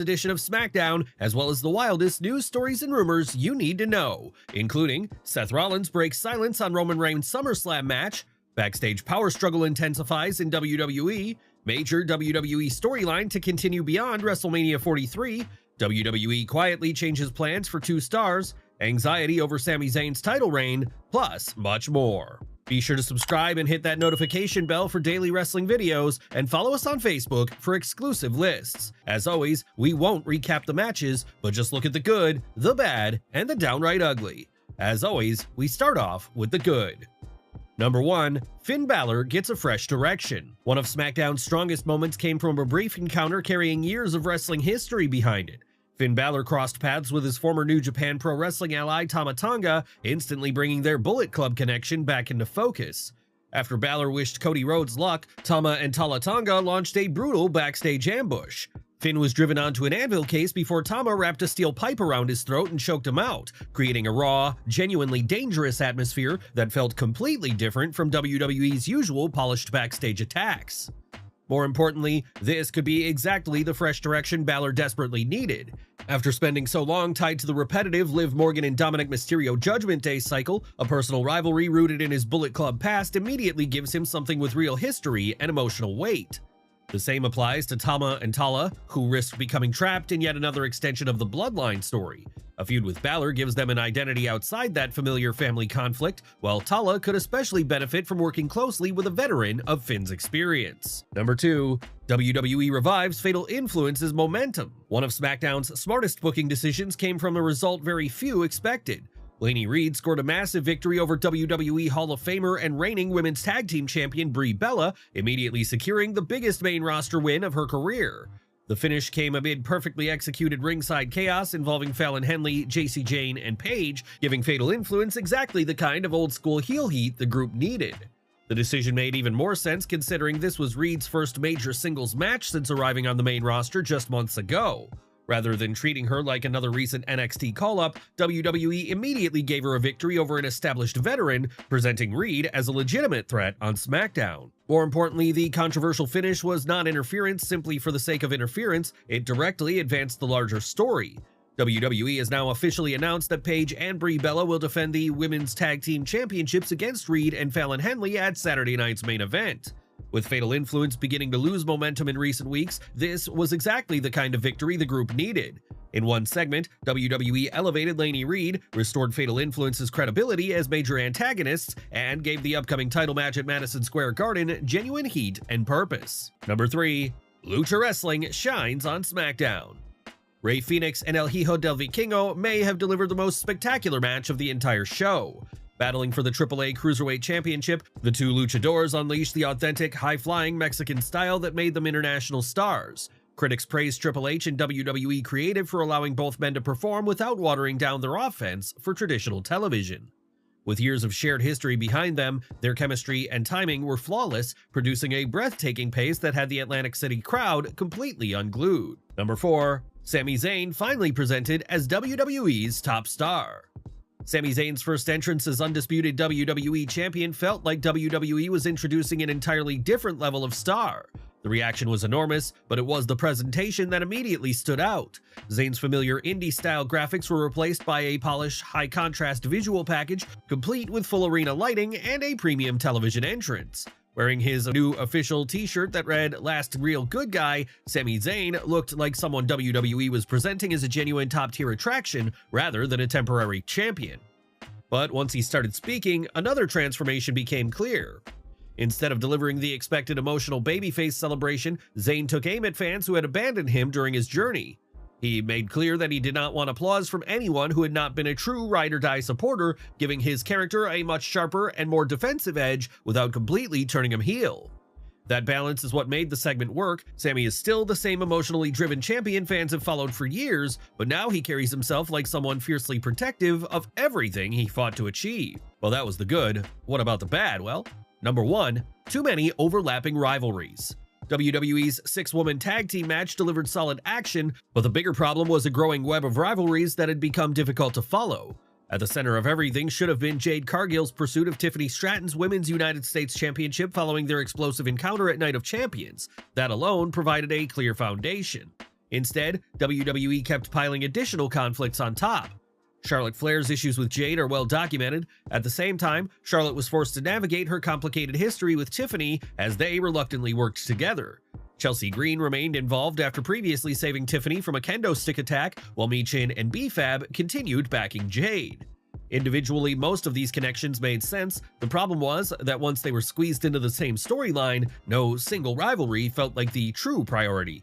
edition of SmackDown, as well as the wildest news stories and rumors you need to know, including Seth Rollins breaks silence on Roman Reigns' SummerSlam match, backstage power struggle intensifies in WWE, major WWE storyline to continue beyond WrestleMania 43, WWE quietly changes plans for 2 stars, anxiety over Sami Zayn's title reign, plus much more. Be sure to subscribe and hit that notification bell for daily wrestling videos, and follow us on Facebook for exclusive lists. As always, we won't recap the matches, but just look at the good, the bad, and the downright ugly. As always, we start off with the good. Number 1. Finn Balor gets a fresh direction. One of SmackDown's strongest moments came from a brief encounter carrying years of wrestling history behind it. Finn Balor crossed paths with his former New Japan Pro Wrestling ally Tama Tonga, instantly bringing their Bullet Club connection back into focus. After Balor wished Cody Rhodes luck, Tama and Tama Tonga launched a brutal backstage ambush. Finn was driven onto an anvil case before Tama wrapped a steel pipe around his throat and choked him out, creating a raw, genuinely dangerous atmosphere that felt completely different from WWE's usual polished backstage attacks. More importantly, this could be exactly the fresh direction Balor desperately needed. After spending so long tied to the repetitive Liv Morgan and Dominic Mysterio Judgment Day cycle, a personal rivalry rooted in his Bullet Club past immediately gives him something with real history and emotional weight. The same applies to Tama and Tala, who risked becoming trapped in yet another extension of the Bloodline story. A feud with Balor gives them an identity outside that familiar family conflict, while Tala could especially benefit from working closely with a veteran of Finn's experience. Number 2. WWE revives Fatal Influence's momentum. One of SmackDown's smartest booking decisions came from a result very few expected. Lainey Reed scored a massive victory over WWE Hall of Famer and reigning Women's Tag Team Champion Brie Bella, immediately securing the biggest main roster win of her career. The finish came amid perfectly executed ringside chaos involving Fallon Henley, Jacy Jayne, and Paige, giving Fatal Influence exactly the kind of old-school heel heat the group needed. The decision made even more sense considering this was Reed's first major singles match since arriving on the main roster just months ago. Rather than treating her like another recent NXT call-up, WWE immediately gave her a victory over an established veteran, presenting Reed as a legitimate threat on SmackDown. More importantly, the controversial finish was not interference simply for the sake of interference, it directly advanced the larger story. WWE has now officially announced that Paige and Brie Bella will defend the Women's Tag Team Championships against Reed and Fallon Henley at Saturday night's main event. With Fatal Influence beginning to lose momentum in recent weeks, this was exactly the kind of victory the group needed. In one segment, WWE elevated Lainey Reed, restored Fatal Influence's credibility as major antagonists, and gave the upcoming title match at Madison Square Garden genuine heat and purpose. Number 3. Lucha Wrestling shines on SmackDown. Rey Fenix and El Hijo del Vikingo may have delivered the most spectacular match of the entire show. Battling for the AAA Cruiserweight Championship, the 2 luchadors unleashed the authentic, high-flying Mexican style that made them international stars. Critics praised Triple H and WWE Creative for allowing both men to perform without watering down their offense for traditional television. With years of shared history behind them, their chemistry and timing were flawless, producing a breathtaking pace that had the Atlantic City crowd completely unglued. Number 4. Sami Zayn finally presented as WWE's top star. Sami Zayn's first entrance as undisputed WWE champion felt like WWE was introducing an entirely different level of star. The reaction was enormous, but it was the presentation that immediately stood out. Zayn's familiar indie-style graphics were replaced by a polished, high-contrast visual package, complete with full arena lighting and a premium television entrance. Wearing his new official t-shirt that read "Last Real Good Guy," Sami Zayn looked like someone WWE was presenting as a genuine top-tier attraction rather than a temporary champion. But once he started speaking, another transformation became clear. Instead of delivering the expected emotional babyface celebration, Zayn took aim at fans who had abandoned him during his journey. He made clear that he did not want applause from anyone who had not been a true ride-or-die supporter, giving his character a much sharper and more defensive edge without completely turning him heel. That balance is what made the segment work. Sami is still the same emotionally driven champion fans have followed for years, but now he carries himself like someone fiercely protective of everything he fought to achieve. Well, that was the good. What about the bad? Well, number 1, too many overlapping rivalries. WWE's 6-woman tag team match delivered solid action, but the bigger problem was a growing web of rivalries that had become difficult to follow. At the center of everything should have been Jade Cargill's pursuit of Tiffany Stratton's Women's United States Championship following their explosive encounter at Night of Champions. That alone provided a clear foundation. Instead, WWE kept piling additional conflicts on top. Charlotte Flair's issues with Jade are well documented. At the same time, Charlotte was forced to navigate her complicated history with Tiffany as they reluctantly worked together. Chelsea Green remained involved after previously saving Tiffany from a kendo stick attack, while Michin and B-Fab continued backing Jade. Individually, most of these connections made sense. The problem was that once they were squeezed into the same storyline, no single rivalry felt like the true priority.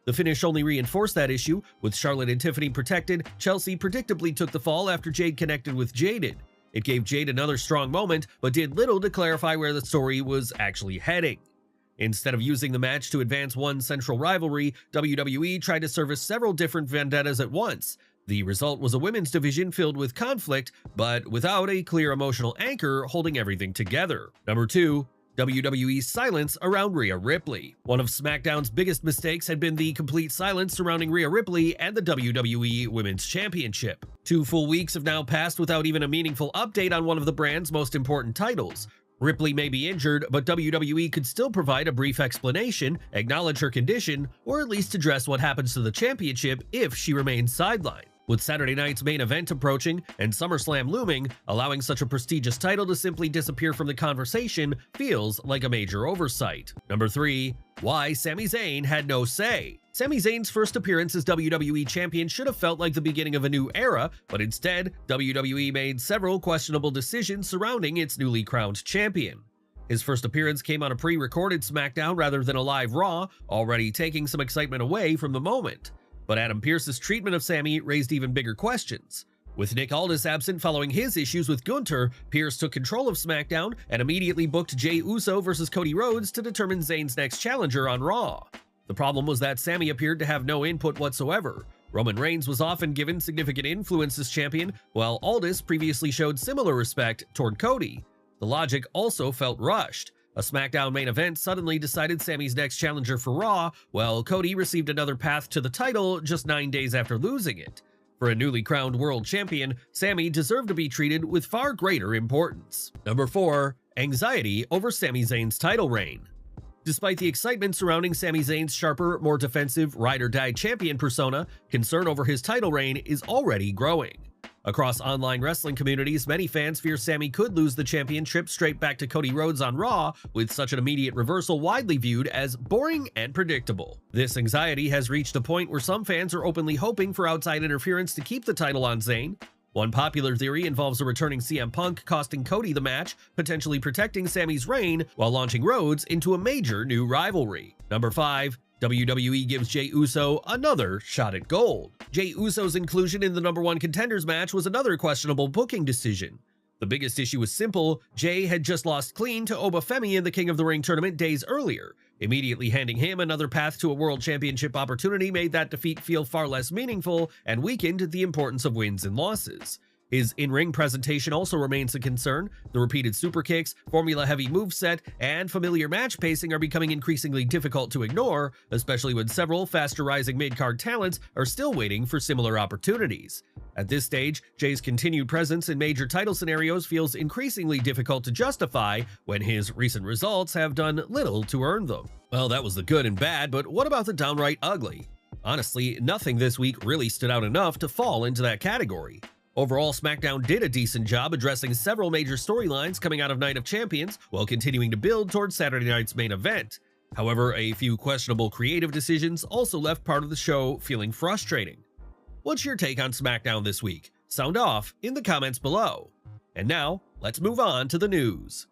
The finish only reinforced that issue. With Charlotte and Tiffany protected, Chelsea predictably took the fall after Jade connected with Jaded. It gave Jade another strong moment, but did little to clarify where the story was actually heading. Instead of using the match to advance one central rivalry, WWE tried to service several different vendettas at once. The result was a women's division filled with conflict, but without a clear emotional anchor holding everything together. Number 2. WWE's silence around Rhea Ripley. One of SmackDown's biggest mistakes had been the complete silence surrounding Rhea Ripley and the WWE Women's Championship. 2 full weeks have now passed without even a meaningful update on one of the brand's most important titles. Ripley may be injured, but WWE could still provide a brief explanation, acknowledge her condition, or at least address what happens to the championship if she remains sidelined. With Saturday night's main event approaching and SummerSlam looming, allowing such a prestigious title to simply disappear from the conversation feels like a major oversight. Number 3. Why Sami Zayn had no say. Sami Zayn's first appearance as WWE Champion should have felt like the beginning of a new era, but instead, WWE made several questionable decisions surrounding its newly crowned champion. His first appearance came on a pre-recorded SmackDown rather than a live Raw, already taking some excitement away from the moment. But Adam Pearce's treatment of Sami raised even bigger questions. With Nick Aldis absent following his issues with Gunther, Pearce took control of SmackDown and immediately booked Jey Uso versus Cody Rhodes to determine Zayn's next challenger on Raw. The problem was that Sami appeared to have no input whatsoever. Roman Reigns was often given significant influence as champion, while Aldis previously showed similar respect toward Cody. The logic also felt rushed. A SmackDown main event suddenly decided Sami's next challenger for Raw, while Cody received another path to the title just 9 days after losing it. For a newly crowned world champion, Sami deserved to be treated with far greater importance. Number 4. Anxiety over Sami Zayn's title reign. Despite the excitement surrounding Sami Zayn's sharper, more defensive, ride-or-die champion persona, concern over his title reign is already growing. Across online wrestling communities, many fans fear Sami could lose the championship straight back to Cody Rhodes on Raw, with such an immediate reversal widely viewed as boring and predictable. This anxiety has reached a point where some fans are openly hoping for outside interference to keep the title on Zayn. One popular theory involves a returning CM Punk costing Cody the match, potentially protecting Sami's reign while launching Rhodes into a major new rivalry. Number 5. WWE gives Jey Uso another shot at gold. Jey Uso's inclusion in the number 1 contenders match was another questionable booking decision. The biggest issue was simple. Jey had just lost clean to Obafemi in the King of the Ring tournament days earlier. Immediately handing him another path to a world championship opportunity made that defeat feel far less meaningful and weakened the importance of wins and losses. His in-ring presentation also remains a concern. The repeated super kicks, formula-heavy moveset, and familiar match pacing are becoming increasingly difficult to ignore, especially when several faster-rising mid-card talents are still waiting for similar opportunities. At this stage, Jey's continued presence in major title scenarios feels increasingly difficult to justify when his recent results have done little to earn them. Well, that was the good and bad, but what about the downright ugly? Honestly, nothing this week really stood out enough to fall into that category. Overall, SmackDown did a decent job addressing several major storylines coming out of Night of Champions while continuing to build towards Saturday night's main event. However, a few questionable creative decisions also left part of the show feeling frustrating. What's your take on SmackDown this week? Sound off in the comments below. And now, let's move on to the news.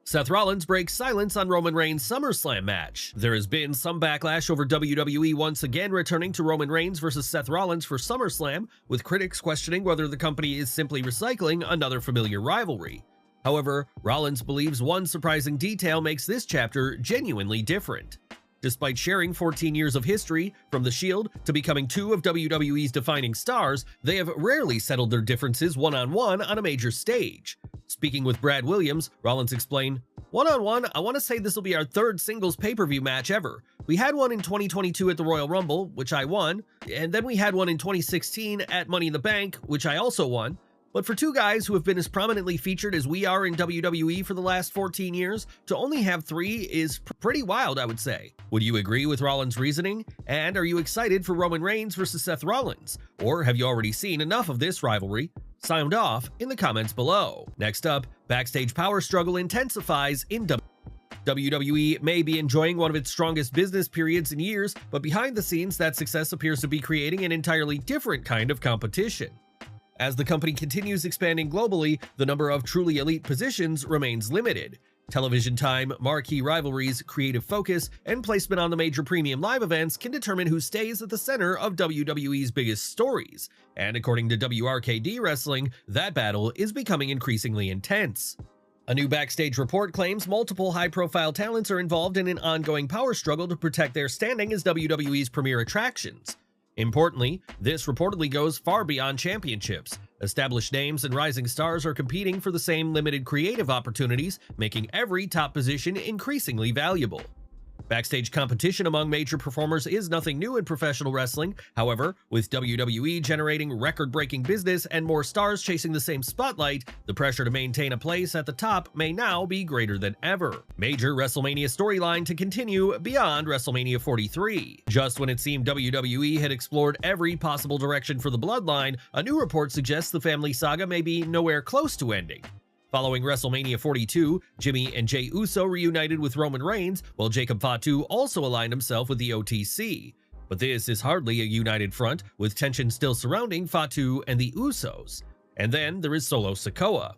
Seth Rollins breaks silence on Roman Reigns' SummerSlam match. There has been some backlash over WWE once again returning to Roman Reigns versus Seth Rollins for SummerSlam, with critics questioning whether the company is simply recycling another familiar rivalry. However, Rollins believes one surprising detail makes this chapter genuinely different. Despite sharing 14 years of history, from The Shield to becoming 2 of WWE's defining stars, they have rarely settled their differences one-on-one on a major stage. Speaking with Brad Williams, Rollins explained, "One-on-one, I want to say this will be our 3rd singles pay-per-view match ever. We had one in 2022 at the Royal Rumble, which I won, and then we had one in 2016 at Money in the Bank, which I also won. But for two guys who have been as prominently featured as we are in WWE for the last 14 years, to only have 3 is pretty wild, I would say. Would you agree with Rollins' reasoning? And are you excited for Roman Reigns versus Seth Rollins? Or have you already seen enough of this rivalry? Sound off in the comments below. Next up, backstage power struggle intensifies in WWE may be enjoying one of its strongest business periods in years, but behind the scenes, that success appears to be creating an entirely different kind of competition. As the company continues expanding globally, the number of truly elite positions remains limited. Television time, marquee rivalries, creative focus, and placement on the major premium live events can determine who stays at the center of WWE's biggest stories. And according to WRKD Wrestling, that battle is becoming increasingly intense. A new backstage report claims multiple high-profile talents are involved in an ongoing power struggle to protect their standing as WWE's premier attractions. Importantly, this reportedly goes far beyond championships. Established names and rising stars are competing for the same limited creative opportunities, making every top position increasingly valuable. Backstage competition among major performers is nothing new in professional wrestling. However, with WWE generating record-breaking business and more stars chasing the same spotlight, the pressure to maintain a place at the top may now be greater than ever. Major WrestleMania storyline to continue beyond WrestleMania 43. Just when it seemed WWE had explored every possible direction for the Bloodline, a new report suggests the family saga may be nowhere close to ending. Following WrestleMania 42, Jimmy and Jey Uso reunited with Roman Reigns, while Jacob Fatu also aligned himself with the OTC. But this is hardly a united front, with tension still surrounding Fatu and the Usos. And then there is Solo Sikoa.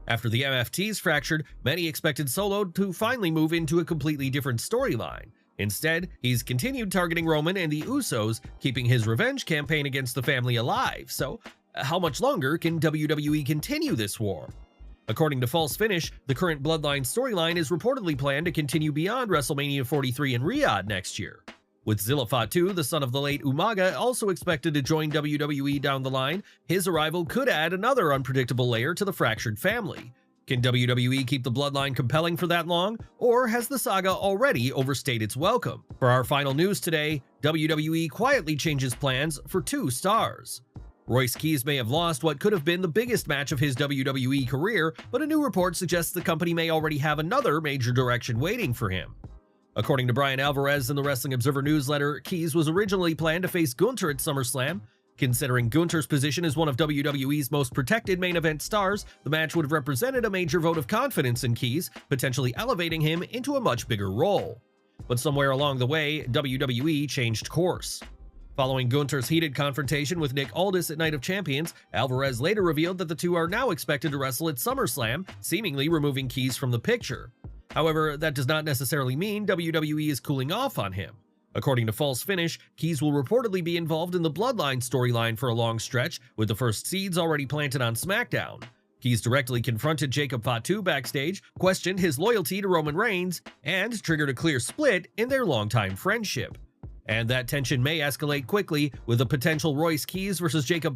After the MFTs fractured, many expected Solo to finally move into a completely different storyline. Instead, he's continued targeting Roman and the Usos, keeping his revenge campaign against the family alive. So, how much longer can WWE continue this war? According to False Finish, the current Bloodline storyline is reportedly planned to continue beyond WrestleMania 43 in Riyadh next year. With Zilla Fatu, the son of the late Umaga, also expected to join WWE down the line, his arrival could add another unpredictable layer to the fractured family. Can WWE keep the Bloodline compelling for that long, or has the saga already overstayed its welcome? For our final news today, WWE quietly changes plans for 2 stars. Royce Keys may have lost what could have been the biggest match of his WWE career, but a new report suggests the company may already have another major direction waiting for him. According to Brian Alvarez in the Wrestling Observer newsletter, Keys was originally planned to face Gunther at SummerSlam. Considering Gunther's position as one of WWE's most protected main event stars, the match would have represented a major vote of confidence in Keys, potentially elevating him into a much bigger role. But somewhere along the way, WWE changed course. Following Gunther's heated confrontation with Nick Aldis at Night of Champions, Alvarez later revealed that the two are now expected to wrestle at SummerSlam, seemingly removing Keys from the picture. However, that does not necessarily mean WWE is cooling off on him. According to False Finish, Keys will reportedly be involved in the Bloodline storyline for a long stretch, with the first seeds already planted on SmackDown. Keys directly confronted Jacob Fatu backstage, questioned his loyalty to Roman Reigns, and triggered a clear split in their longtime friendship. And that tension may escalate quickly, with a potential Royce Keys versus Jacob